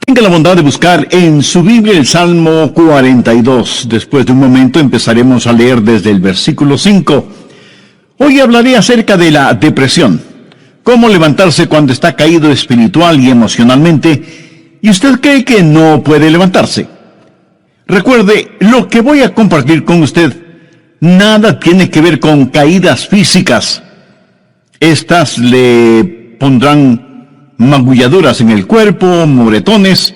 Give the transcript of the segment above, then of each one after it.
Tenga la bondad de buscar en su Biblia el Salmo 42. Después de un momento empezaremos a leer desde el versículo 5. Hoy hablaré acerca de la depresión. Cómo levantarse cuando está caído espiritual y emocionalmente y usted cree que no puede levantarse. Recuerde, lo que voy a compartir con usted nada tiene que ver con caídas físicas. Estas le pondrán magulladuras en el cuerpo, moretones,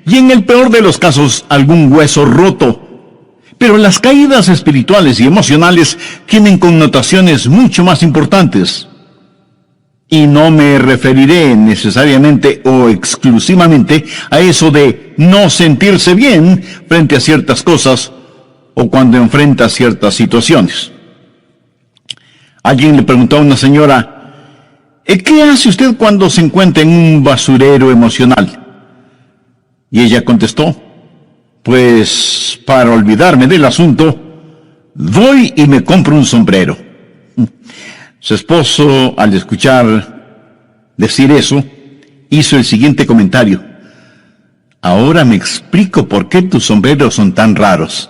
y en el peor de los casos, algún hueso roto. Pero las caídas espirituales y emocionales tienen connotaciones mucho más importantes. Y no me referiré necesariamente o exclusivamente a eso de no sentirse bien frente a ciertas cosas o cuando enfrenta ciertas situaciones. Alguien le preguntó a una señora, ¿qué hace usted cuando se encuentra en un basurero emocional? Y ella contestó, pues para olvidarme del asunto, voy y me compro un sombrero. Su esposo, al escuchar decir eso, hizo el siguiente comentario. Ahora me explico por qué tus sombreros son tan raros.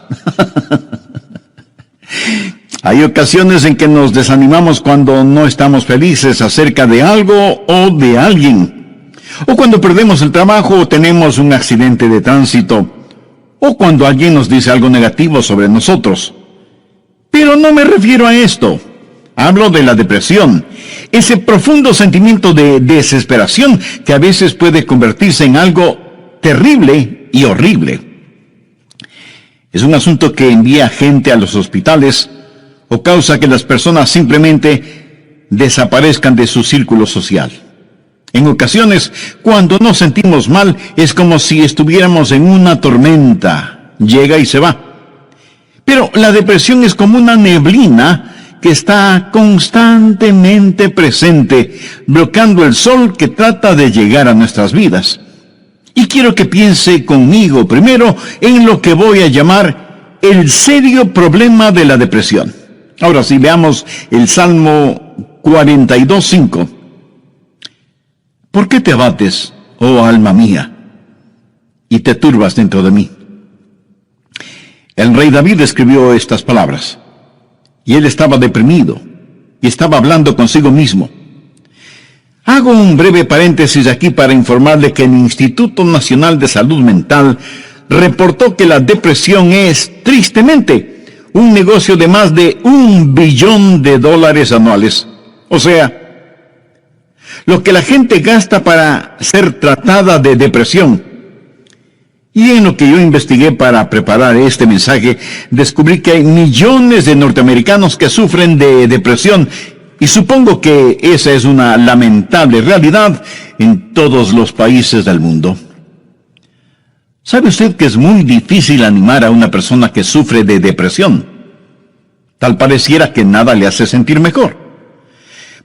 Hay ocasiones en que nos desanimamos cuando no estamos felices acerca de algo o de alguien. O cuando perdemos el trabajo o tenemos un accidente de tránsito. O cuando alguien nos dice algo negativo sobre nosotros. Pero no me refiero a esto. Hablo de la depresión, ese profundo sentimiento de desesperación que a veces puede convertirse en algo terrible y horrible. Es un asunto que envía gente a los hospitales o causa que las personas simplemente desaparezcan de su círculo social. En ocasiones, cuando nos sentimos mal, es como si estuviéramos en una tormenta. Llega y se va. Pero la depresión es como una neblina que está constantemente presente, bloqueando el sol que trata de llegar a nuestras vidas. Y quiero que piense conmigo primero en lo que voy a llamar el serio problema de la depresión. Ahora sí, veamos el Salmo 42:5. ¿Por qué te abates, oh alma mía, y te turbas dentro de mí? El rey David escribió estas palabras. Y él estaba deprimido, y estaba hablando consigo mismo. Hago un breve paréntesis aquí para informarle que el Instituto Nacional de Salud Mental reportó que la depresión es, tristemente, un negocio de más de $1 billón anuales. O sea, lo que la gente gasta para ser tratada de depresión. Y en lo que yo investigué para preparar este mensaje, descubrí que hay millones de norteamericanos que sufren de depresión, y supongo que esa es una lamentable realidad en todos los países del mundo. ¿Sabe usted que es muy difícil animar a una persona que sufre de depresión? Tal pareciera que nada le hace sentir mejor.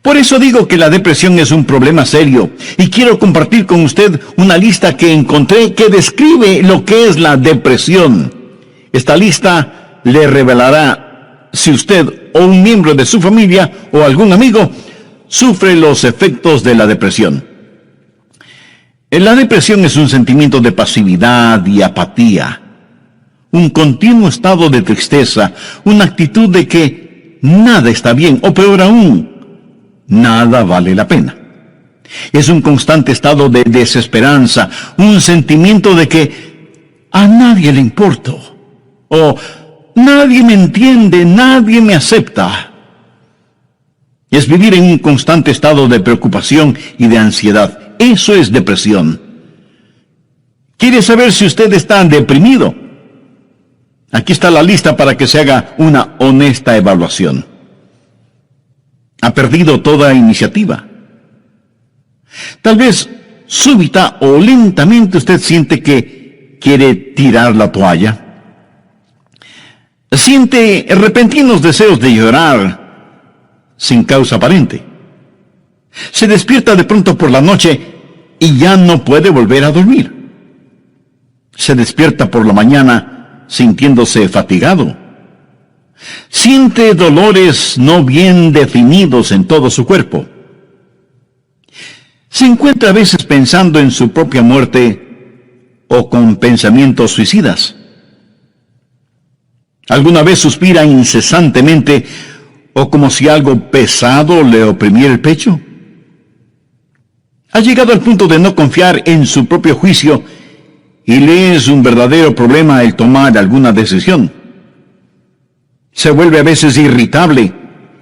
Por eso digo que la depresión es un problema serio, y quiero compartir con usted una lista que encontré que describe lo que es la depresión. Esta lista le revelará si usted o un miembro de su familia o algún amigo sufre los efectos de la depresión. La depresión es un sentimiento de pasividad y apatía, un continuo estado de tristeza, una actitud de que nada está bien, o peor aún, nada vale la pena. Es un constante estado de desesperanza, un sentimiento de que a nadie le importo, o nadie me entiende, nadie me acepta. Es vivir en un constante estado de preocupación y de ansiedad. Eso es depresión. ¿Quiere saber si usted está deprimido? Aquí está la lista para que se haga una honesta evaluación. Ha perdido toda iniciativa. Tal vez súbita o lentamente usted siente que quiere tirar la toalla. Siente repentinos deseos de llorar sin causa aparente. Se despierta de pronto por la noche y ya no puede volver a dormir. Se despierta por la mañana sintiéndose fatigado. Siente dolores no bien definidos en todo su cuerpo. Se encuentra a veces pensando en su propia muerte o con pensamientos suicidas? ¿Alguna vez suspira incesantemente o como si algo pesado le oprimiera el pecho? ¿Ha llegado al punto de no confiar en su propio juicio y le es un verdadero problema el tomar alguna decisión? Se vuelve a veces irritable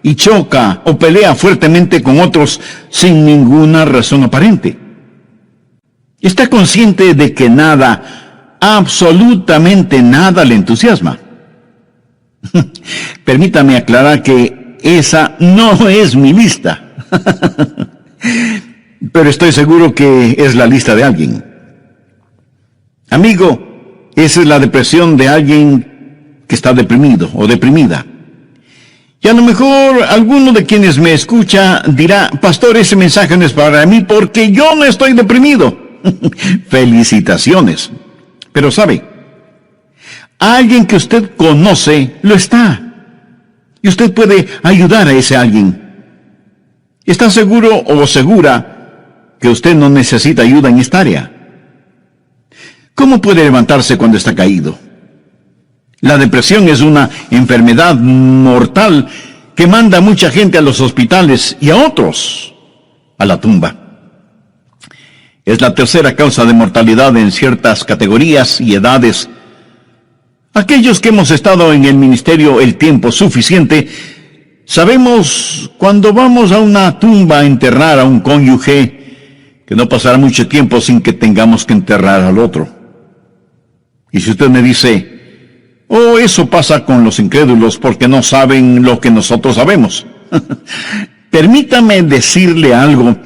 y choca o pelea fuertemente con otros sin ninguna razón aparente. Está consciente de que nada, absolutamente nada le entusiasma. Permítame aclarar que esa no es mi lista. Pero estoy seguro que es la lista de alguien. Amigo, esa es la depresión de alguien que está deprimido o deprimida. Y a lo mejor alguno de quienes me escucha dirá: pastor, ese mensaje no es para mí porque yo no estoy deprimido. Felicitaciones. Pero sabe, alguien que usted conoce lo está. Y usted puede ayudar a ese alguien. ¿Está seguro o segura que usted no necesita ayuda en esta área? ¿Cómo puede levantarse cuando está caído? La depresión es una enfermedad mortal que manda a mucha gente a los hospitales y a otros a la tumba. Es la tercera causa de mortalidad en ciertas categorías y edades. Aquellos que hemos estado en el ministerio el tiempo suficiente, sabemos cuando vamos a una tumba a enterrar a un cónyuge que no pasará mucho tiempo sin que tengamos que enterrar al otro. Y si usted me dice: oh, eso pasa con los incrédulos porque no saben lo que nosotros sabemos. Permítame decirle algo.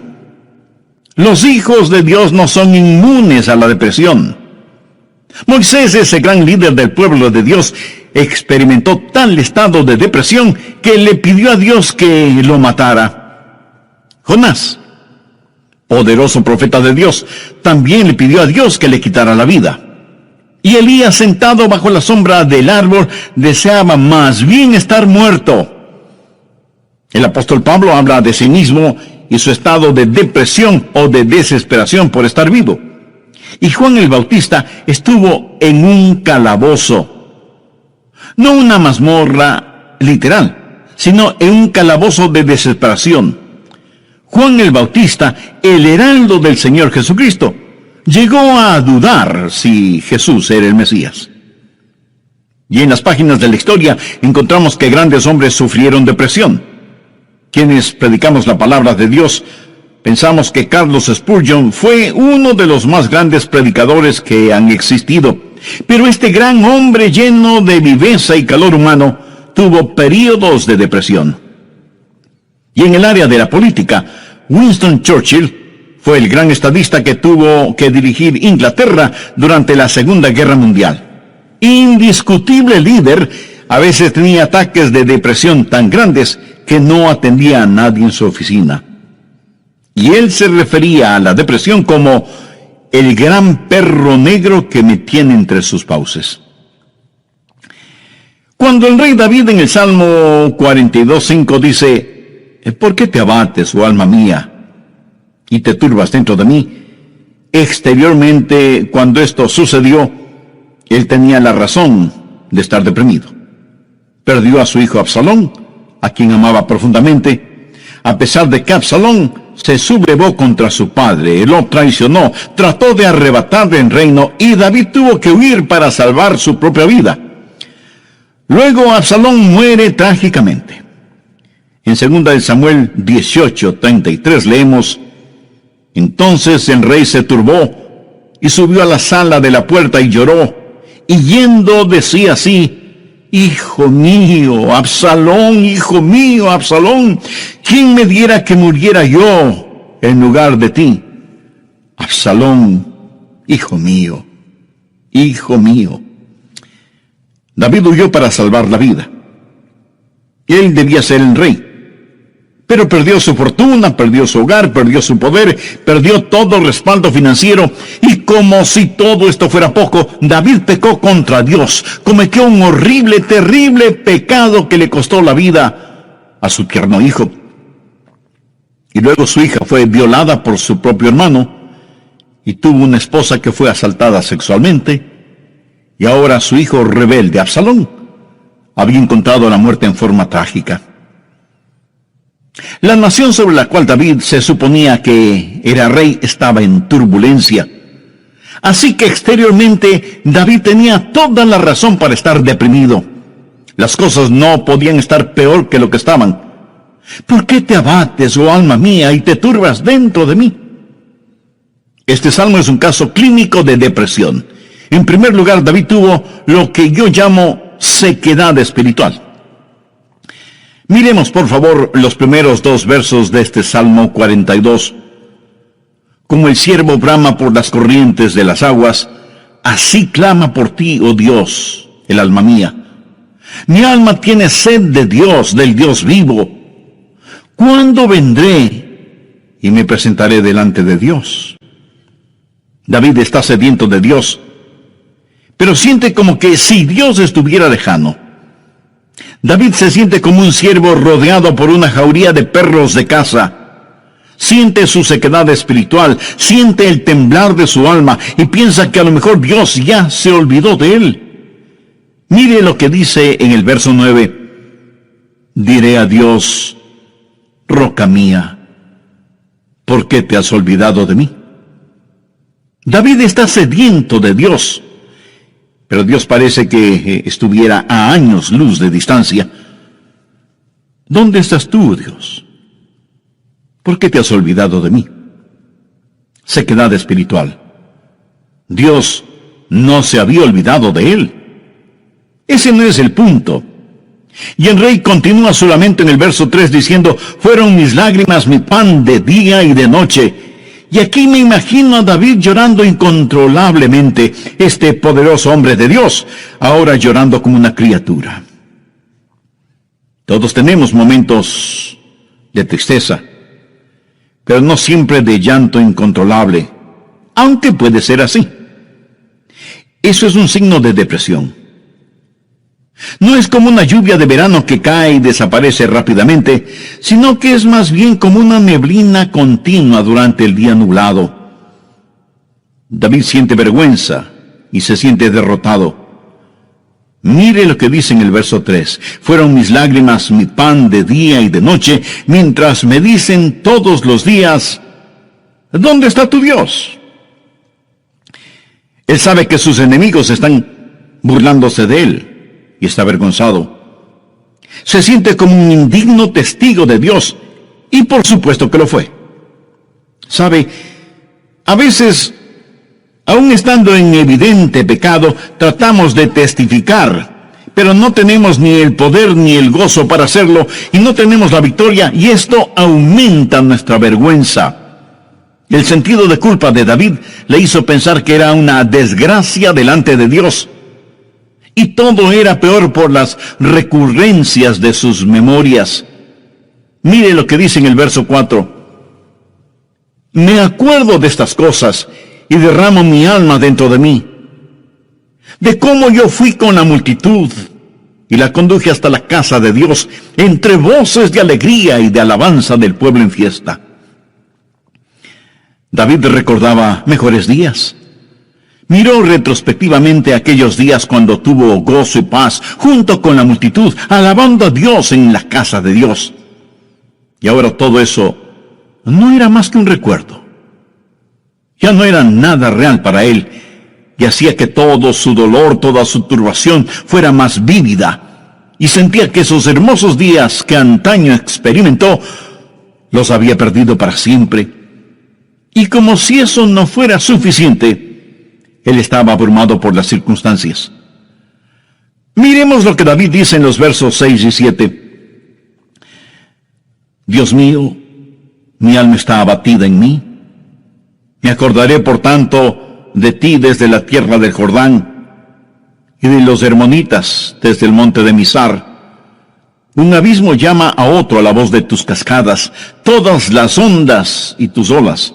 Los hijos de Dios no son inmunes a la depresión. Moisés, ese gran líder del pueblo de Dios, experimentó tal estado de depresión que le pidió a Dios que lo matara. Jonás, poderoso profeta de Dios, también le pidió a Dios que le quitara la vida. Y Elías, sentado bajo la sombra del árbol, deseaba más bien estar muerto. El apóstol Pablo habla de sí mismo y su estado de depresión o de desesperación por estar vivo. Y Juan el Bautista estuvo en un calabozo. No una mazmorra literal, sino en un calabozo de desesperación. Juan el Bautista, el heraldo del Señor Jesucristo, llegó a dudar si Jesús era el Mesías. Y en las páginas de la historia encontramos que grandes hombres sufrieron depresión. Quienes predicamos la palabra de Dios, pensamos que Carlos Spurgeon fue uno de los más grandes predicadores que han existido. Pero este gran hombre lleno de viveza y calor humano tuvo períodos de depresión. Y en el área de la política, Winston Churchill fue el gran estadista que tuvo que dirigir Inglaterra durante la Segunda Guerra Mundial. Indiscutible líder, a veces tenía ataques de depresión tan grandes que no atendía a nadie en su oficina. Y él se refería a la depresión como el gran perro negro que me tiene entre sus fauces. Cuando el rey David en el Salmo 42:5 dice: ¿por qué te abates, oh alma mía, y te turbas dentro de mí? Exteriormente, cuando esto sucedió, él tenía la razón de estar deprimido. Perdió a su hijo Absalón, a quien amaba profundamente, a pesar de que Absalón se sublevó contra su padre, lo traicionó, trató de arrebatarle el reino y David tuvo que huir para salvar su propia vida. Luego Absalón muere trágicamente. En 2 Samuel 18:33 leemos: entonces el rey se turbó y subió a la sala de la puerta y lloró, y yendo decía así: hijo mío, Absalón, hijo mío, Absalón, ¿quién me diera que muriera yo en lugar de ti? Absalón, hijo mío, hijo mío. David huyó para salvar la vida. Él debía ser el rey, pero perdió su fortuna, perdió su hogar, perdió su poder, perdió todo respaldo financiero, y como si todo esto fuera poco, David pecó contra Dios, cometió un horrible, terrible pecado que le costó la vida a su tierno hijo. Y luego su hija fue violada por su propio hermano, y tuvo una esposa que fue asaltada sexualmente, y ahora su hijo rebelde, Absalón, había encontrado la muerte en forma trágica. La nación sobre la cual David se suponía que era rey estaba en turbulencia. Así que exteriormente David tenía toda la razón para estar deprimido. Las cosas no podían estar peor que lo que estaban. ¿Por qué te abates, oh alma mía, y te turbas dentro de mí? Este salmo es un caso clínico de depresión. En primer lugar, David tuvo lo que yo llamo sequedad espiritual. Miremos, por favor, los primeros 2 versos de este Salmo 42. Como el ciervo brama por las corrientes de las aguas, así clama por ti, oh Dios, el alma mía. Mi alma tiene sed de Dios, del Dios vivo. ¿Cuándo vendré y me presentaré delante de Dios? David está sediento de Dios, pero siente como que si Dios estuviera lejano. David se siente como un ciervo rodeado por una jauría de perros de caza. Siente su sequedad espiritual, siente el temblar de su alma y piensa que a lo mejor Dios ya se olvidó de él. Mire lo que dice en el verso 9. Diré a Dios, roca mía, ¿por qué te has olvidado de mí? David está sediento de Dios, pero Dios parece que estuviera a años luz de distancia. ¿Dónde estás tú, Dios? ¿Por qué te has olvidado de mí? Sequedad espiritual. Dios no se había olvidado de él. Ese no es el punto. Y el rey continúa solamente en el verso 3 diciendo, fueron mis lágrimas mi pan de día y de noche. Y aquí me imagino a David llorando incontrolablemente, este poderoso hombre de Dios, ahora llorando como una criatura. Todos tenemos momentos de tristeza, pero no siempre de llanto incontrolable, aunque puede ser así. Eso es un signo de depresión. No es como una lluvia de verano que cae y desaparece rápidamente, sino que es más bien como una neblina continua durante el día nublado. David siente vergüenza y se siente derrotado. Mire lo que dice en el verso 3. Fueron mis lágrimas mi pan de día y de noche, mientras me dicen todos los días, ¿dónde está tu Dios? Él sabe que sus enemigos están burlándose de él y está avergonzado. Se siente como un indigno testigo de Dios, y por supuesto que lo fue. Sabe, a veces, aun estando en evidente pecado, tratamos de testificar, pero no tenemos ni el poder ni el gozo para hacerlo, y no tenemos la victoria, y esto aumenta nuestra vergüenza. El sentido de culpa de David le hizo pensar que era una desgracia delante de Dios. Y todo era peor por las recurrencias de sus memorias. Mire lo que dice en el verso 4. Me acuerdo de estas cosas y derramo mi alma dentro de mí. De cómo yo fui con la multitud y la conduje hasta la casa de Dios, entre voces de alegría y de alabanza del pueblo en fiesta. David recordaba mejores días. Miró retrospectivamente aquellos días cuando tuvo gozo y paz junto con la multitud, alabando a Dios en la casa de Dios. Y ahora todo eso no era más que un recuerdo. Ya no era nada real para él, y hacía que todo su dolor, toda su turbación fuera más vívida, y sentía que esos hermosos días que antaño experimentó, los había perdido para siempre. Y como si eso no fuera suficiente, él estaba abrumado por las circunstancias. Miremos lo que David dice en los versos 6 y 7. Dios mío, mi alma está abatida en mí. Me acordaré, por tanto, de ti desde la tierra del Jordán y de los hermonitas desde el monte de Mizar. Un abismo llama a otro a la voz de tus cascadas. Todas las ondas y tus olas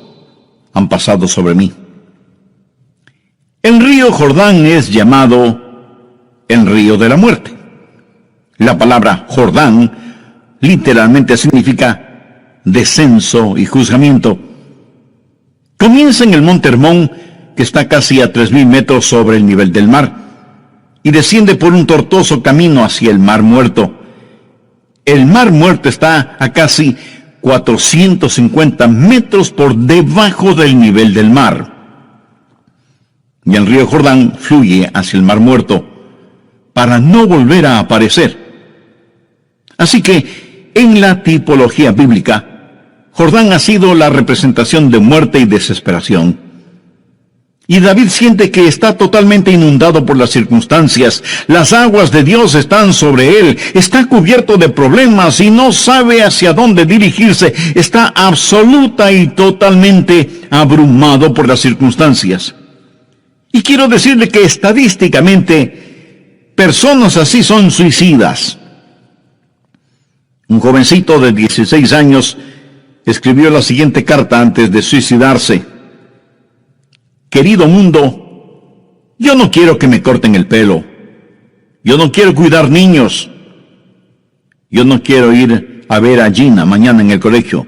han pasado sobre mí. El río Jordán es llamado el río de la muerte. La palabra Jordán literalmente significa descenso y juzgamiento. Comienza en el monte Hermón, que está casi a 3.000 metros sobre el nivel del mar, y desciende por un tortuoso camino hacia el Mar Muerto. El Mar Muerto está a casi 450 metros por debajo del nivel del mar. Y el río Jordán fluye hacia el Mar Muerto para no volver a aparecer. Así que, en la tipología bíblica, Jordán ha sido la representación de muerte y desesperación. Y David siente que está totalmente inundado por las circunstancias. Las aguas de Dios están sobre él. Está cubierto de problemas y no sabe hacia dónde dirigirse. Está absoluta y totalmente abrumado por las circunstancias. Y quiero decirle que estadísticamente, personas así son suicidas. Un jovencito de 16 años escribió la siguiente carta antes de suicidarse. Querido mundo, yo no quiero que me corten el pelo. Yo no quiero cuidar niños. Yo no quiero ir a ver a Gina mañana en el colegio.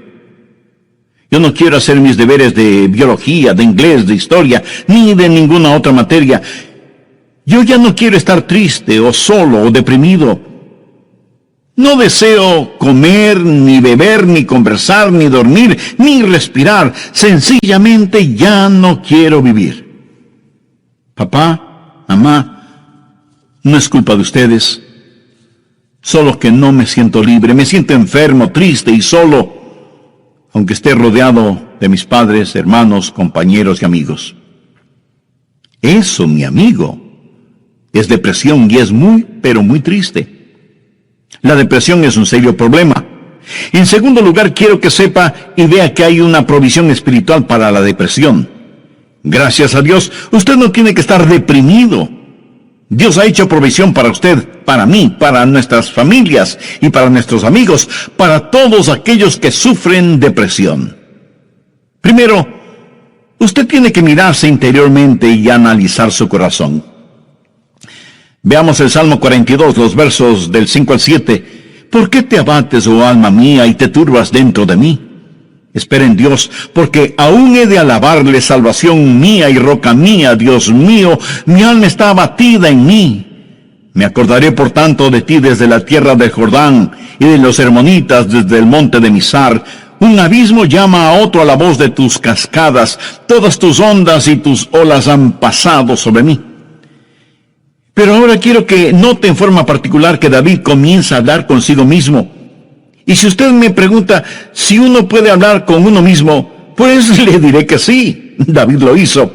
Yo no quiero hacer mis deberes de biología, de inglés, de historia, ni de ninguna otra materia. Yo ya no quiero estar triste o solo o deprimido. No deseo comer, ni beber, ni conversar, ni dormir, ni respirar. Sencillamente ya no quiero vivir. Papá, mamá, no es culpa de ustedes. Solo que no me siento libre, me siento enfermo, triste y solo, aunque esté rodeado de mis padres, hermanos, compañeros y amigos. Eso, mi amigo, es depresión y es muy, pero muy triste. La depresión es un serio problema. En segundo lugar, quiero que sepa y vea que hay una provisión espiritual para la depresión. Gracias a Dios, usted no tiene que estar deprimido. Dios ha hecho provisión para usted, para mí, para nuestras familias y para nuestros amigos, para todos aquellos que sufren depresión. Primero, usted tiene que mirarse interiormente y analizar su corazón. Veamos el Salmo 42, los versos del 5 al 7. ¿Por qué te abates, oh alma mía, y te turbas dentro de mí? Espera en Dios, porque aún he de alabarle, salvación mía y roca mía, Dios mío, mi alma está abatida en mí. Me acordaré por tanto de ti desde la tierra del Jordán, y de los hermonitas desde el monte de Mizar. Un abismo llama a otro a la voz de tus cascadas, todas tus ondas y tus olas han pasado sobre mí. Pero ahora quiero que note en forma particular que David comienza a hablar consigo mismo. Y si usted me pregunta si uno puede hablar con uno mismo, pues le diré que sí, David lo hizo.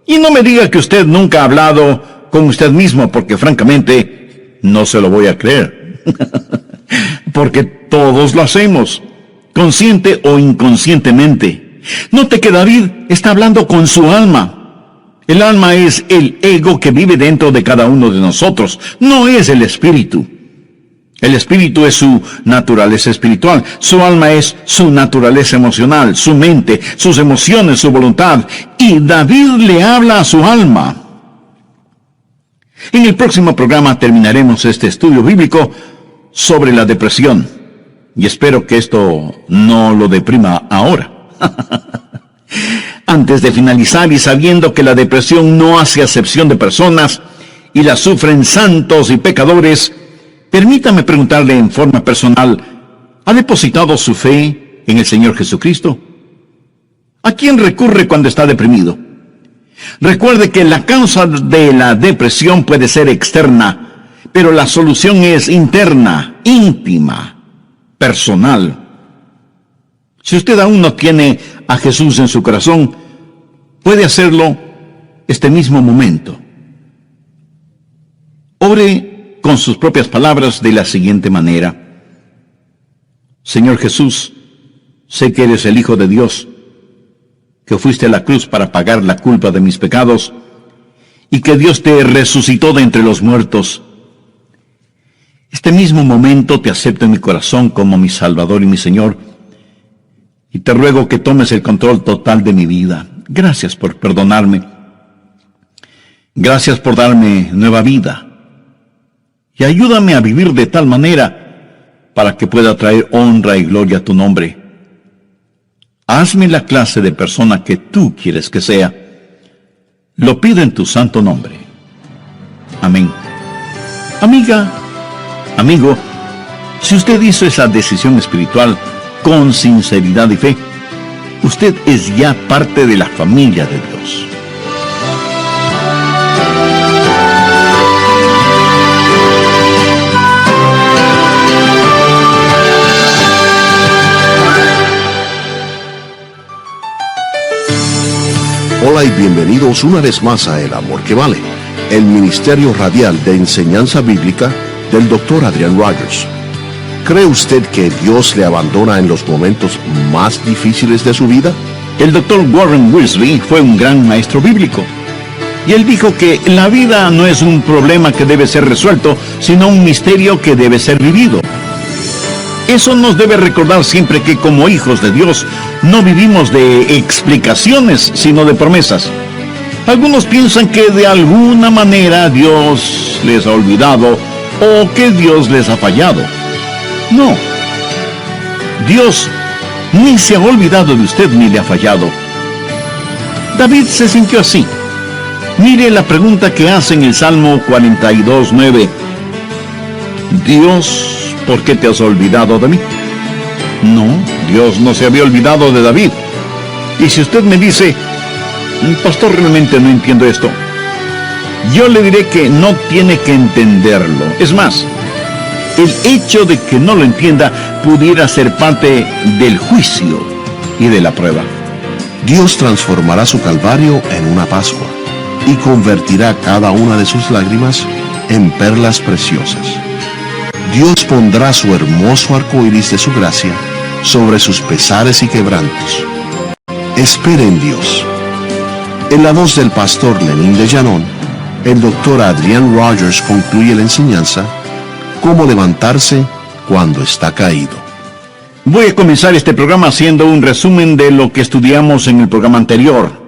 Y no me diga que usted nunca ha hablado con usted mismo, porque francamente no se lo voy a creer. Porque todos lo hacemos, consciente o inconscientemente. Note que David está hablando con su alma. El alma es el ego que vive dentro de cada uno de nosotros, no es el espíritu. El espíritu es su naturaleza espiritual, su alma es su naturaleza emocional, su mente, sus emociones, su voluntad. Y David le habla a su alma. En el próximo programa terminaremos este estudio bíblico sobre la depresión. Y espero que esto no lo deprima ahora. Antes de finalizar y sabiendo que la depresión no hace acepción de personas y la sufren santos y pecadores, permítame preguntarle en forma personal, ¿ha depositado su fe en el Señor Jesucristo? ¿A quién recurre cuando está deprimido? Recuerde que la causa de la depresión puede ser externa, pero la solución es interna, íntima, personal. Si usted aún no tiene a Jesús en su corazón, puede hacerlo este mismo momento. Ore con sus propias palabras de la siguiente manera. Señor Jesús, sé que eres el Hijo de Dios, que fuiste a la cruz para pagar la culpa de mis pecados, y que Dios te resucitó de entre los muertos. Este mismo momento te acepto en mi corazón como mi Salvador y mi Señor, y te ruego que tomes el control total de mi vida. Gracias por perdonarme. Gracias por darme nueva vida. Y ayúdame a vivir de tal manera para que pueda traer honra y gloria a tu nombre. Hazme la clase de persona que tú quieres que sea. Lo pido en tu santo nombre. Amén. Amiga, amigo, si usted hizo esa decisión espiritual con sinceridad y fe, usted es ya parte de la familia de Dios. Hola y bienvenidos una vez más a El Amor que Vale, el ministerio radial de enseñanza bíblica del Dr. Adrian Rogers. ¿Cree usted que Dios le abandona en los momentos más difíciles de su vida? El Dr. Warren Wiersbe fue un gran maestro bíblico. Y él dijo que la vida no es un problema que debe ser resuelto, sino un misterio que debe ser vivido. Eso nos debe recordar siempre que como hijos de Dios no vivimos de explicaciones, sino de promesas. Algunos piensan que de alguna manera Dios les ha olvidado o que Dios les ha fallado. No. Dios ni se ha olvidado de usted ni le ha fallado. David se sintió así. Mire la pregunta que hace en el Salmo 42:9. Dios, ¿por qué te has olvidado de mí? No, Dios no se había olvidado de David. Y si usted me dice, pastor, realmente no entiendo esto, yo le diré que no tiene que entenderlo. Es más, el hecho de que no lo entienda pudiera ser parte del juicio y de la prueba. Dios transformará su calvario en una Pascua y convertirá cada una de sus lágrimas en perlas preciosas. Dios pondrá su hermoso arco iris de su gracia sobre sus pesares y quebrantos. Espere en Dios. En la voz del pastor Lenín de Llanón, el Dr. Adrian Rogers concluye la enseñanza: cómo levantarse cuando está caído. Voy a comenzar este programa haciendo un resumen de lo que estudiamos en el programa anterior.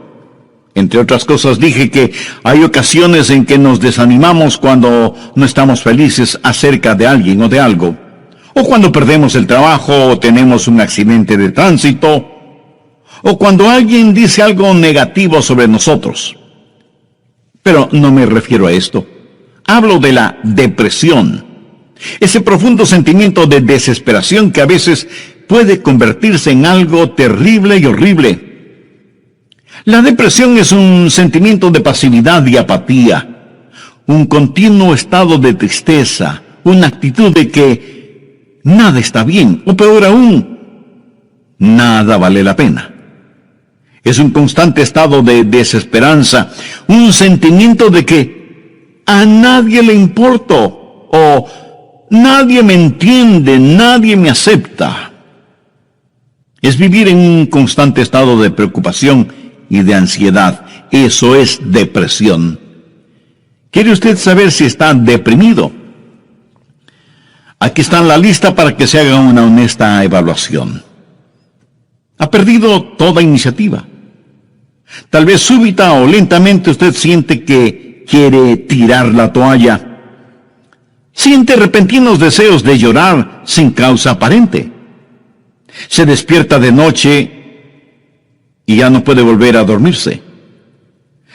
Entre otras cosas, dije que hay ocasiones en que nos desanimamos cuando no estamos felices acerca de alguien o de algo, o cuando perdemos el trabajo o tenemos un accidente de tránsito, o cuando alguien dice algo negativo sobre nosotros. Pero no me refiero a esto. Hablo de la depresión, ese profundo sentimiento de desesperación que a veces puede convertirse en algo terrible y horrible. La depresión es un sentimiento de pasividad y apatía, un continuo estado de tristeza, una actitud de que nada está bien, o peor aún, nada vale la pena. Es un constante estado de desesperanza, un sentimiento de que a nadie le importo, o nadie me entiende, nadie me acepta. Es vivir en un constante estado de preocupación y de ansiedad. Eso es depresión. ¿Quiere usted saber si está deprimido? Aquí está la lista para que se haga una honesta evaluación. Ha perdido toda iniciativa. Tal vez súbita o lentamente usted siente que quiere tirar la toalla. Siente repentinos deseos de llorar sin causa aparente. Se despierta de noche y ya no puede volver a dormirse.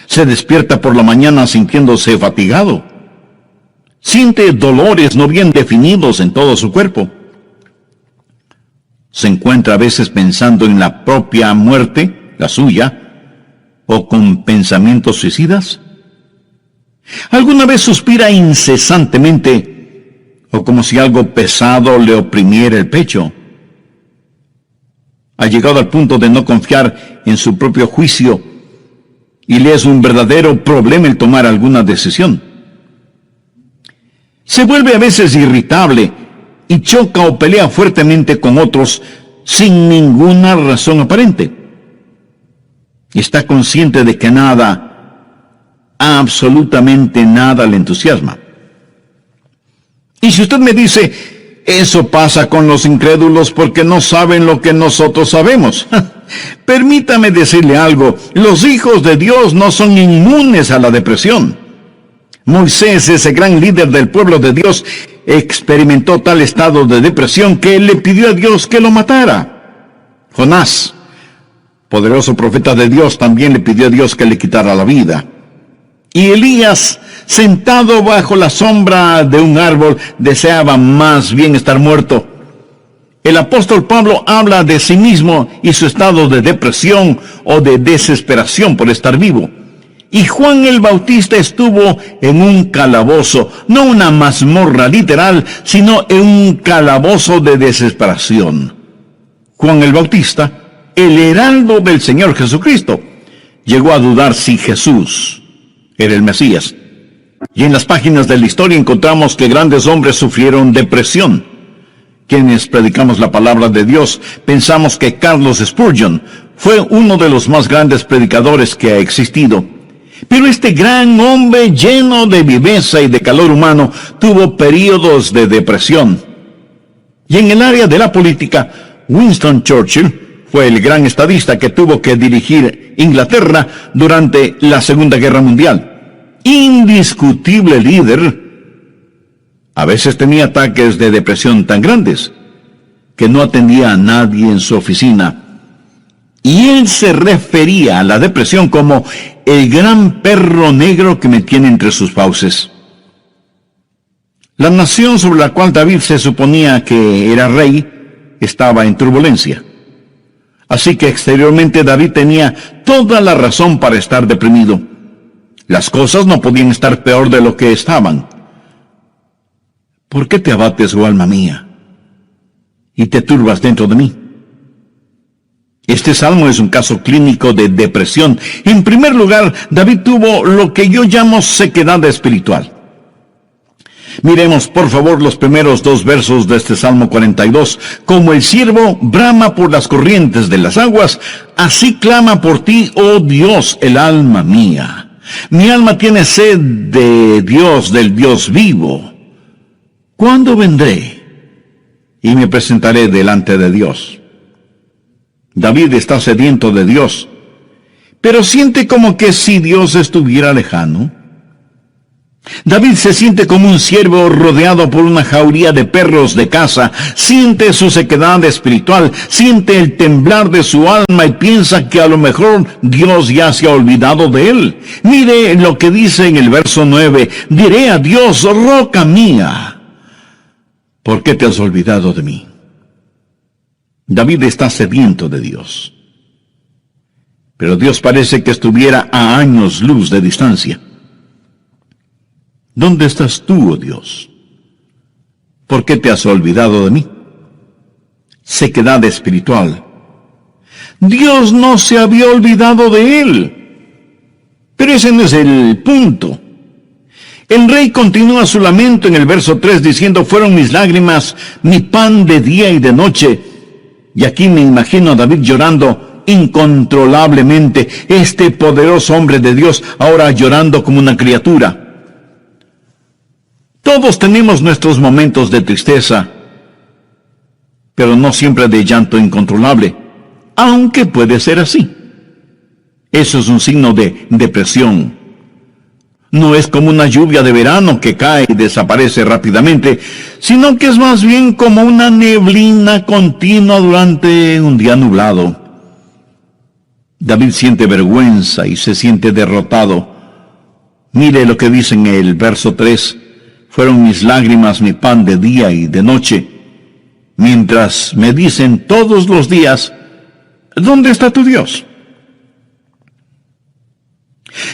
Se despierta por la mañana sintiéndose fatigado. Siente dolores no bien definidos en todo su cuerpo. Se encuentra a veces pensando en la propia muerte, la suya, o con pensamientos suicidas. ¿Alguna vez suspira incesantemente o como si algo pesado le oprimiera el pecho? Ha llegado al punto de no confiar en su propio juicio y le es un verdadero problema el tomar alguna decisión. Se vuelve a veces irritable y choca o pelea fuertemente con otros sin ninguna razón aparente. Está consciente de que nada, absolutamente nada le entusiasma. Y si usted me dice, eso pasa con los incrédulos porque no saben lo que nosotros sabemos. Permítame decirle algo, los hijos de Dios no son inmunes a la depresión. Moisés, ese gran líder del pueblo de Dios, experimentó tal estado de depresión que él le pidió a Dios que lo matara. Jonás, poderoso profeta de Dios, también le pidió a Dios que le quitara la vida. Y Elías, sentado bajo la sombra de un árbol, deseaba más bien estar muerto. El apóstol Pablo habla de sí mismo y su estado de depresión o de desesperación por estar vivo. Y Juan el Bautista estuvo en un calabozo, no una mazmorra literal, sino en un calabozo de desesperación. Juan el Bautista, el heraldo del Señor Jesucristo, llegó a dudar si Jesús era el Mesías. Y en las páginas de la historia encontramos que grandes hombres sufrieron depresión. Quienes predicamos la palabra de Dios, pensamos que Carlos Spurgeon fue uno de los más grandes predicadores que ha existido. Pero este gran hombre lleno de viveza y de calor humano tuvo períodos de depresión. Y en el área de la política, Winston Churchill fue el gran estadista que tuvo que dirigir Inglaterra durante la Segunda Guerra Mundial. Indiscutible líder. A veces tenía ataques de depresión tan grandes que no atendía a nadie en su oficina. Y él se refería a la depresión como el gran perro negro que me tiene entre sus fauces. La nación sobre la cual David se suponía que era rey estaba en turbulencia. Así que exteriormente David tenía toda la razón para estar deprimido. Las cosas no podían estar peor de lo que estaban. ¿Por qué te abates, oh alma mía, y te turbas dentro de mí? Este salmo es un caso clínico de depresión. En primer lugar, David tuvo lo que yo llamo sequedad espiritual. Miremos, por favor, los primeros 2 versos de este Salmo 42. Como el ciervo brama por las corrientes de las aguas, así clama por ti, oh Dios, el alma mía. Mi alma tiene sed de Dios, del Dios vivo. ¿Cuándo vendré y me presentaré delante de Dios? David está sediento de Dios, pero siente como que si Dios estuviera lejano. David se siente como un ciervo rodeado por una jauría de perros de caza, siente su sequedad espiritual, siente el temblar de su alma y piensa que a lo mejor Dios ya se ha olvidado de él. Mire lo que dice en el verso 9, diré a Dios, roca mía, ¿por qué te has olvidado de mí? David está sediento de Dios. Pero Dios parece que estuviera a años luz de distancia. ¿Dónde estás tú, oh Dios? ¿Por qué te has olvidado de mí? Sequedad espiritual. Dios no se había olvidado de él. Pero ese no es el punto. El rey continúa su lamento en el verso 3 diciendo, fueron mis lágrimas, mi pan de día y de noche. Y aquí me imagino a David llorando incontrolablemente, este poderoso hombre de Dios ahora llorando como una criatura. Todos tenemos nuestros momentos de tristeza, pero no siempre de llanto incontrolable, aunque puede ser así. Eso es un signo de depresión. No es como una lluvia de verano que cae y desaparece rápidamente, sino que es más bien como una neblina continua durante un día nublado. David siente vergüenza y se siente derrotado. Mire lo que dice en el verso 3. Fueron mis lágrimas mi pan de día y de noche, mientras me dicen todos los días, ¿dónde está tu Dios?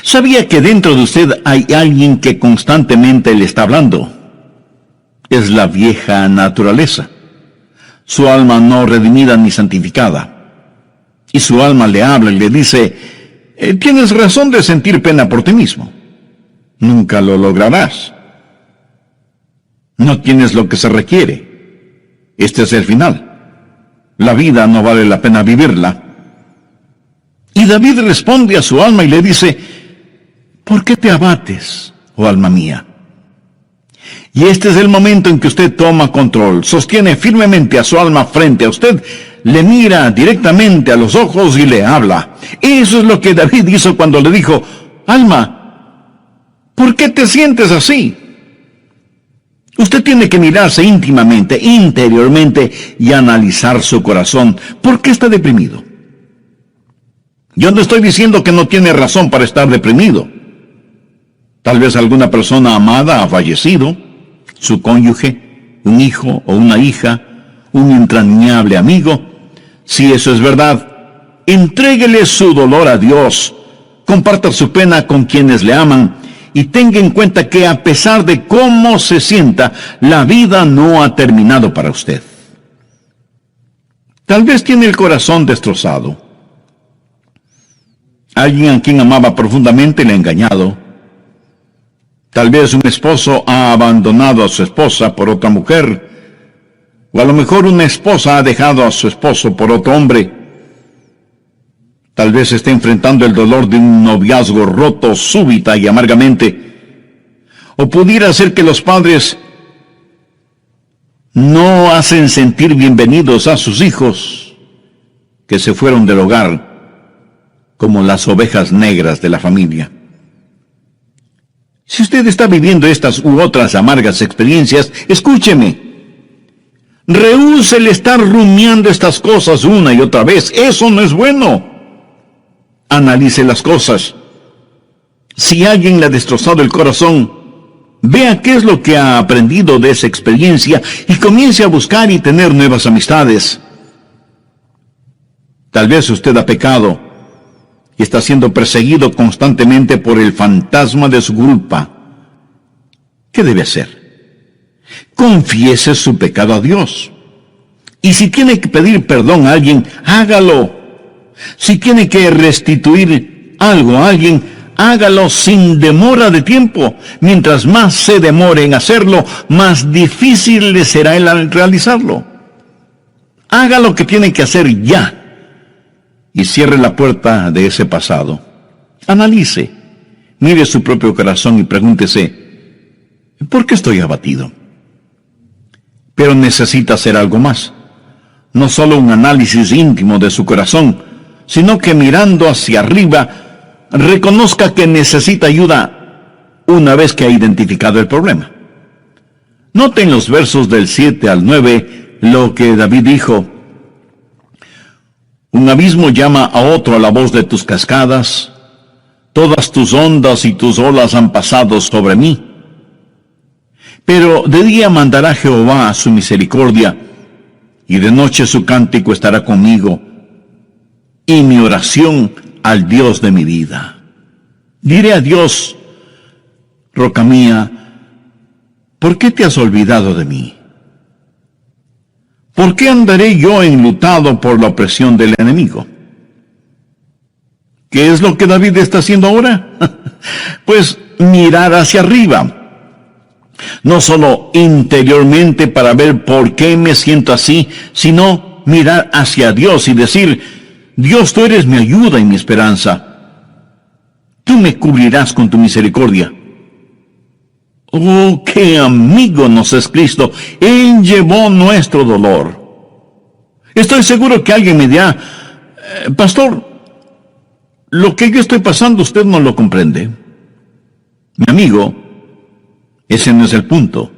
¿Sabía que dentro de usted hay alguien que constantemente le está hablando? Es la vieja naturaleza, su alma no redimida ni santificada. Y su alma le habla y le dice, tienes razón de sentir pena por ti mismo. Nunca lo lograrás. No tienes lo que se requiere. Este es el final. La vida no vale la pena vivirla. Y David responde a su alma y le dice, ¿por qué te abates, oh alma mía? Y este es el momento en que usted toma control, sostiene firmemente a su alma frente a usted, le mira directamente a los ojos y le habla. Eso es lo que David hizo cuando le dijo, alma, ¿por qué te sientes así? Usted tiene que mirarse íntimamente, interiormente y analizar su corazón. ¿Por qué está deprimido? Yo no estoy diciendo que no tiene razón para estar deprimido. Tal vez alguna persona amada ha fallecido, su cónyuge, un hijo o una hija, un entrañable amigo. Si eso es verdad, entréguele su dolor a Dios, comparta su pena con quienes le aman y tenga en cuenta que a pesar de cómo se sienta, la vida no ha terminado para usted. Tal vez tiene el corazón destrozado. Alguien a quien amaba profundamente le ha engañado. Tal vez un esposo ha abandonado a su esposa por otra mujer, o a lo mejor una esposa ha dejado a su esposo por otro hombre. Tal vez esté enfrentando el dolor de un noviazgo roto súbita y amargamente. O pudiera ser que los padres no hacen sentir bienvenidos a sus hijos que se fueron del hogar como las ovejas negras de la familia. Si usted está viviendo estas u otras amargas experiencias, escúcheme. Rehúse el estar rumiando estas cosas una y otra vez. Eso no es bueno. Analice las cosas. Si alguien le ha destrozado el corazón, vea qué es lo que ha aprendido de esa experiencia y comience a buscar y tener nuevas amistades. Tal vez usted ha pecado y está siendo perseguido constantemente por el fantasma de su culpa. ¿Qué debe hacer? Confiese su pecado a Dios. Y si tiene que pedir perdón a alguien, hágalo. Si tiene que restituir algo a alguien, hágalo sin demora de tiempo. Mientras más se demore en hacerlo, más difícil le será el realizarlo. Haga lo que tiene que hacer ya. Y cierre la puerta de ese pasado. Analice, mire su propio corazón y pregúntese, ¿por qué estoy abatido? Pero necesita hacer algo más. No solo un análisis íntimo de su corazón, sino que mirando hacia arriba, reconozca que necesita ayuda una vez que ha identificado el problema. Note en los versos del 7 al 9 lo que David dijo. Un abismo llama a otro a la voz de tus cascadas. Todas tus ondas y tus olas han pasado sobre mí. Pero de día mandará Jehová su misericordia, y de noche su cántico estará conmigo, y mi oración al Dios de mi vida. Diré a Dios, roca mía, ¿por qué te has olvidado de mí? ¿Por qué andaré yo enlutado por la opresión del enemigo? ¿Qué es lo que David está haciendo ahora? Pues mirar hacia arriba. No solo interiormente para ver por qué me siento así, sino mirar hacia Dios y decir, Dios, tú eres mi ayuda y mi esperanza. Tú me cubrirás con tu misericordia. Oh, qué amigo nos es Cristo. Él llevó nuestro dolor. Estoy seguro que alguien me dirá, pastor, lo que yo estoy pasando usted no lo comprende. Mi amigo, ese no es el punto.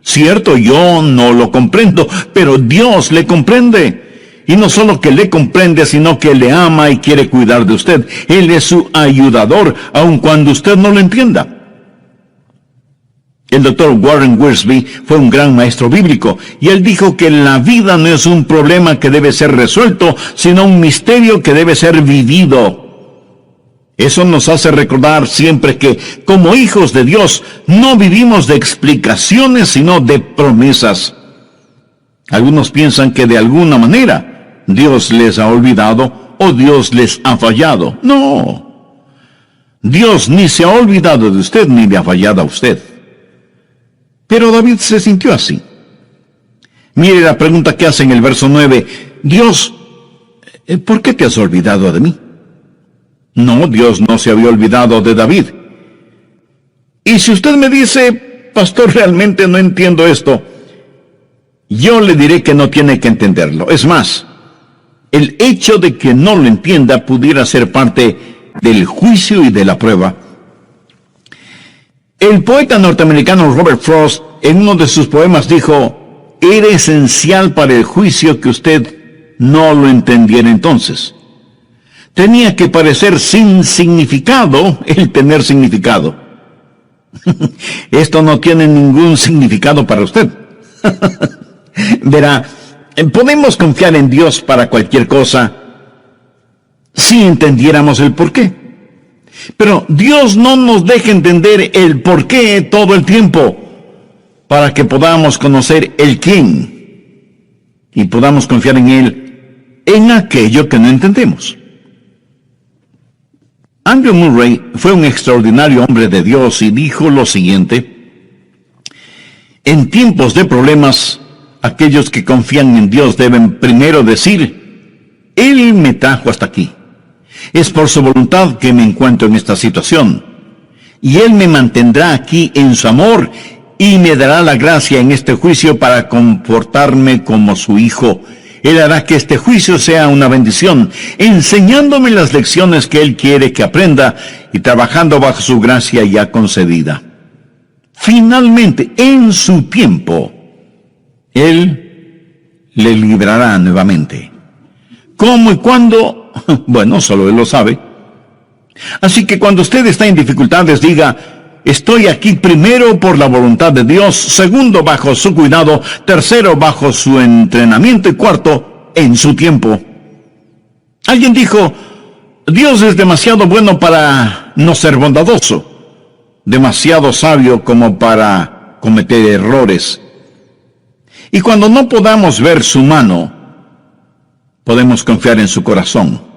Cierto, yo no lo comprendo, pero Dios le comprende. Y no solo que le comprende, sino que le ama y quiere cuidar de usted. Él es su ayudador, aun cuando usted no lo entienda. El doctor Warren Wiersbe fue un gran maestro bíblico, y él dijo que la vida no es un problema que debe ser resuelto, sino un misterio que debe ser vivido. Eso nos hace recordar siempre que, como hijos de Dios, no vivimos de explicaciones, sino de promesas. Algunos piensan que de alguna manera Dios les ha olvidado o Dios les ha fallado. No. Dios ni se ha olvidado de usted ni le ha fallado a usted. Pero David se sintió así. Mire la pregunta que hace en el verso 9. Dios, ¿por qué te has olvidado de mí? No, Dios no se había olvidado de David. Y si usted me dice, pastor, realmente no entiendo esto, yo le diré que no tiene que entenderlo. Es más, el hecho de que no lo entienda pudiera ser parte del juicio y de la prueba. El poeta norteamericano Robert Frost, en uno de sus poemas, dijo, era esencial para el juicio que usted no lo entendiera entonces. Tenía que parecer sin significado el tener significado. Esto no tiene ningún significado para usted. Verá, podemos confiar en Dios para cualquier cosa si entendiéramos el porqué. Pero Dios no nos deja entender el porqué todo el tiempo para que podamos conocer el quién y podamos confiar en Él en aquello que no entendemos. Andrew Murray fue un extraordinario hombre de Dios y dijo lo siguiente: en tiempos de problemas, aquellos que confían en Dios deben primero decir: Él me trajo hasta aquí. Es por su voluntad que me encuentro en esta situación. Y Él me mantendrá aquí en su amor y me dará la gracia en este juicio para comportarme como su hijo. Él hará que este juicio sea una bendición, enseñándome las lecciones que Él quiere que aprenda y trabajando bajo su gracia ya concedida. Finalmente, en su tiempo, Él le librará nuevamente. ¿Cómo y cuándo? Bueno, solo Él lo sabe. Así que cuando usted está en dificultades, diga: estoy aquí primero por la voluntad de Dios, segundo bajo su cuidado, tercero bajo su entrenamiento y cuarto en su tiempo. Alguien dijo: Dios es demasiado bueno para no ser bondadoso, demasiado sabio como para cometer errores. Y cuando no podamos ver su mano, podemos confiar en su corazón.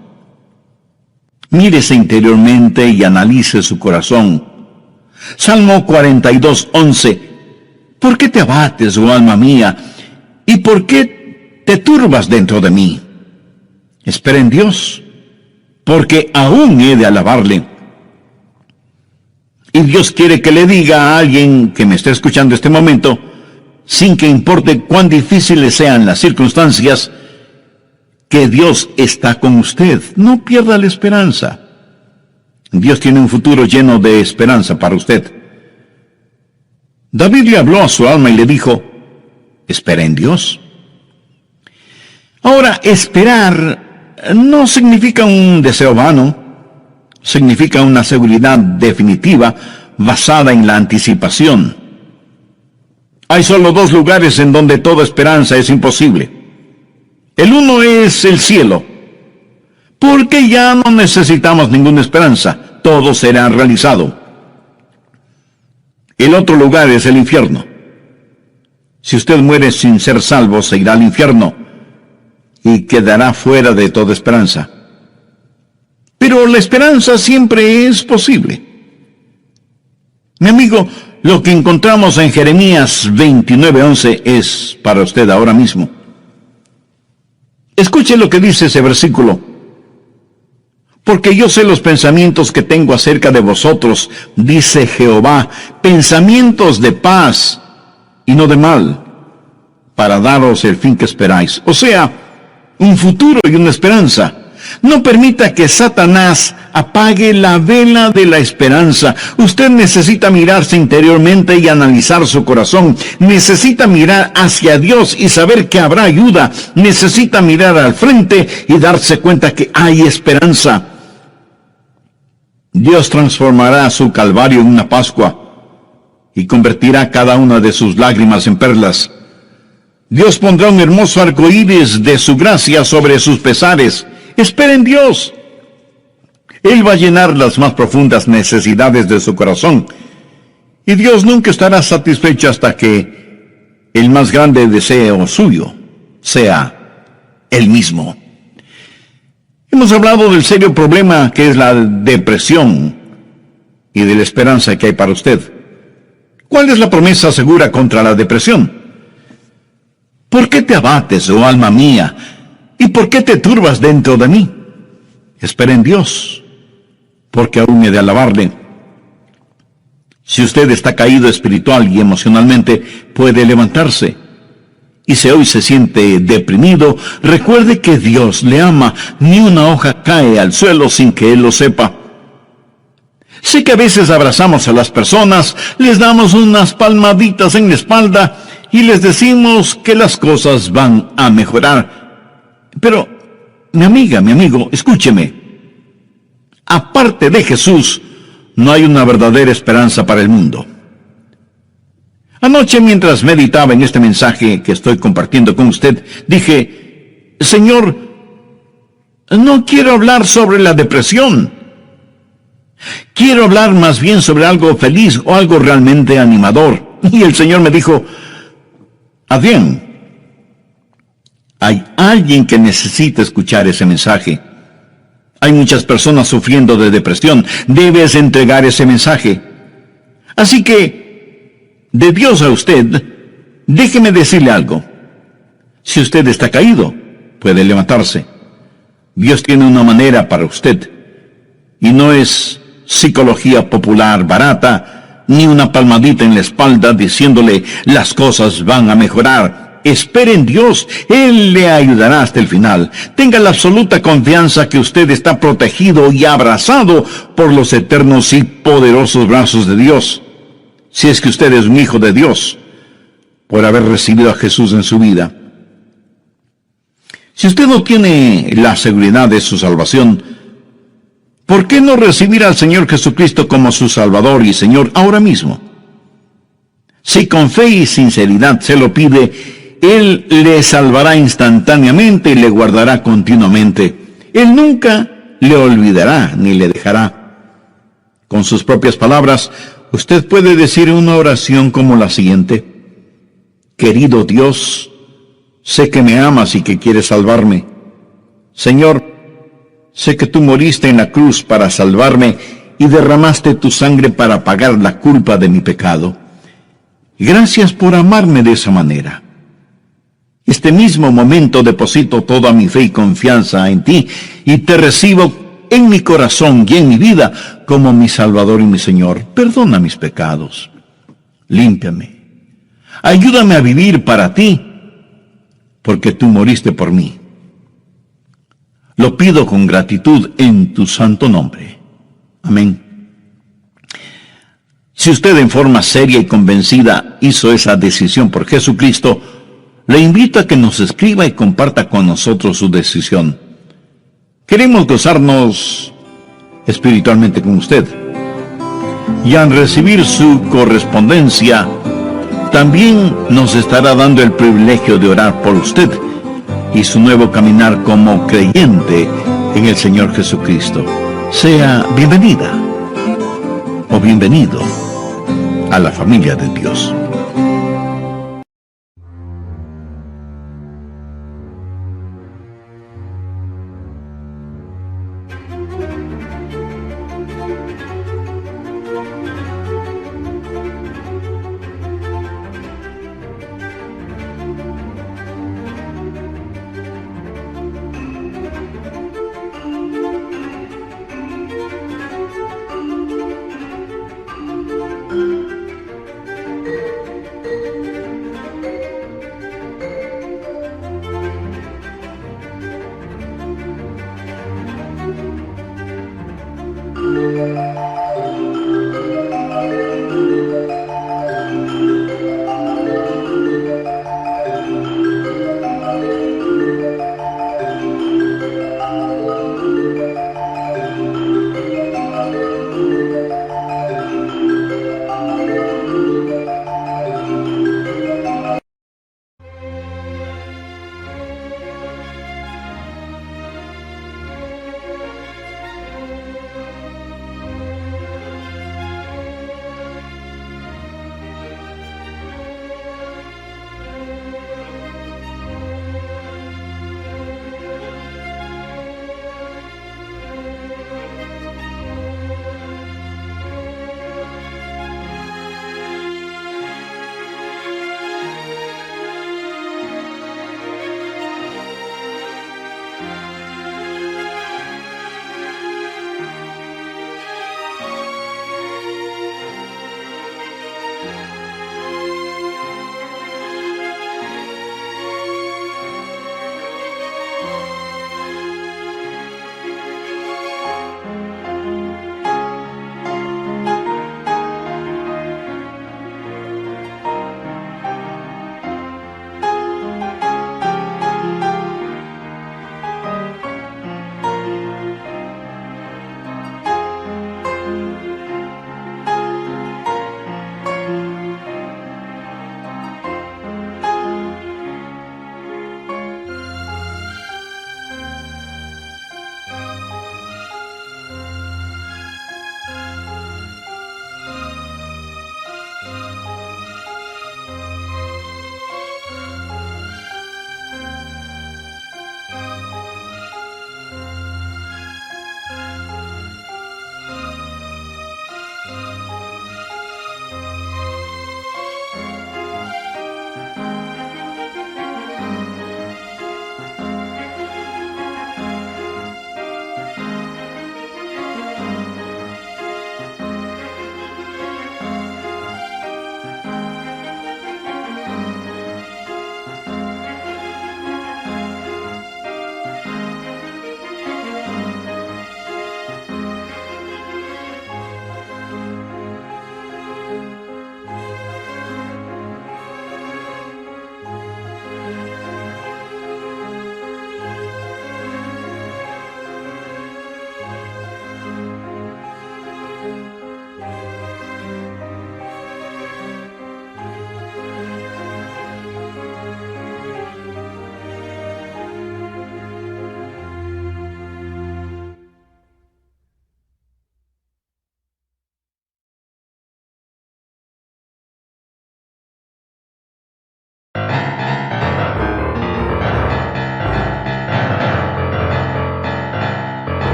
Mírese interiormente y analice su corazón. Salmo 42:11. ¿Por qué te abates, oh alma mía? ¿Y por qué te turbas dentro de mí? Espera en Dios, porque aún he de alabarle. Y Dios quiere que le diga a alguien que me esté escuchando este momento, sin que importe cuán difíciles sean las circunstancias, que Dios está con usted. No pierda la esperanza. Dios tiene un futuro lleno de esperanza para usted. David le habló a su alma y le dijo: espera en Dios. Ahora, esperar no significa un deseo vano, significa una seguridad definitiva basada en la anticipación. Hay solo dos lugares en donde toda esperanza es imposible. El uno es el cielo, porque ya no necesitamos ninguna esperanza, todo será realizado. El otro lugar es el infierno. Si usted muere sin ser salvo, se irá al infierno y quedará fuera de toda esperanza. Pero la esperanza siempre es posible. Mi amigo, lo que encontramos en Jeremías 29:11 es para usted ahora mismo. Escuche lo que dice ese versículo. Porque yo sé los pensamientos que tengo acerca de vosotros, dice Jehová, pensamientos de paz y no de mal, para daros el fin que esperáis. O sea, un futuro y una esperanza. No permita que Satanás apague la vela de la esperanza. Usted necesita mirarse interiormente y analizar su corazón. Necesita mirar hacia Dios y saber que habrá ayuda. Necesita mirar al frente y darse cuenta que hay esperanza. Dios transformará su calvario en una Pascua y convertirá cada una de sus lágrimas en perlas. Dios pondrá un hermoso arco iris de su gracia sobre sus pesares. Espera en Dios. Él va a llenar las más profundas necesidades de su corazón. Y Dios nunca estará satisfecho hasta que el más grande deseo suyo sea Él mismo. Hemos hablado del serio problema que es la depresión y de la esperanza que hay para usted. ¿Cuál es la promesa segura contra la depresión? ¿Por qué te abates, oh alma mía? ¿Y por qué te turbas dentro de mí? Espera en Dios, porque aún he de alabarle. Si usted está caído espiritual y emocionalmente, puede levantarse. Y si hoy se siente deprimido, recuerde que Dios le ama. Ni una hoja cae al suelo sin que Él lo sepa. Sé que a veces abrazamos a las personas, les damos unas palmaditas en la espalda y les decimos que las cosas van a mejorar. Pero, mi amiga, mi amigo, escúcheme. Aparte de Jesús, no hay una verdadera esperanza para el mundo. Anoche, mientras meditaba en este mensaje que estoy compartiendo con usted, dije, Señor, no quiero hablar sobre la depresión. Quiero hablar más bien sobre algo feliz o algo realmente animador. Y el Señor me dijo, Adrián, hay alguien que necesita escuchar ese mensaje. Hay muchas personas sufriendo de depresión. Debes entregar ese mensaje. Así que, de Dios a usted, déjeme decirle algo. Si usted está caído, puede levantarse. Dios tiene una manera para usted. Y no es psicología popular barata, ni una palmadita en la espalda diciéndole las cosas van a mejorar. Espere en Dios, Él le ayudará hasta el final. Tenga la absoluta confianza que usted está protegido y abrazado por los eternos y poderosos brazos de Dios. Si es que usted es un hijo de Dios, por haber recibido a Jesús en su vida. Si usted no tiene la seguridad de su salvación, ¿por qué no recibir al Señor Jesucristo como su Salvador y Señor ahora mismo? Si con fe y sinceridad se lo pide, Él le salvará instantáneamente y le guardará continuamente. Él nunca le olvidará ni le dejará. Con sus propias palabras, usted puede decir una oración como la siguiente. Querido Dios, sé que me amas y que quieres salvarme. Señor, sé que tú moriste en la cruz para salvarme y derramaste tu sangre para pagar la culpa de mi pecado. Gracias por amarme de esa manera. Este mismo momento deposito toda mi fe y confianza en ti y te recibo en mi corazón y en mi vida como mi Salvador y mi Señor. Perdona mis pecados. Límpiame. Ayúdame a vivir para ti, porque tú moriste por mí. Lo pido con gratitud en tu santo nombre. Amén. Si usted en forma seria y convencida hizo esa decisión por Jesucristo, le invito a que nos escriba y comparta con nosotros su decisión. Queremos gozarnos espiritualmente con usted. Y al recibir su correspondencia, también nos estará dando el privilegio de orar por usted y su nuevo caminar como creyente en el Señor Jesucristo. Sea bienvenida o bienvenido a la familia de Dios.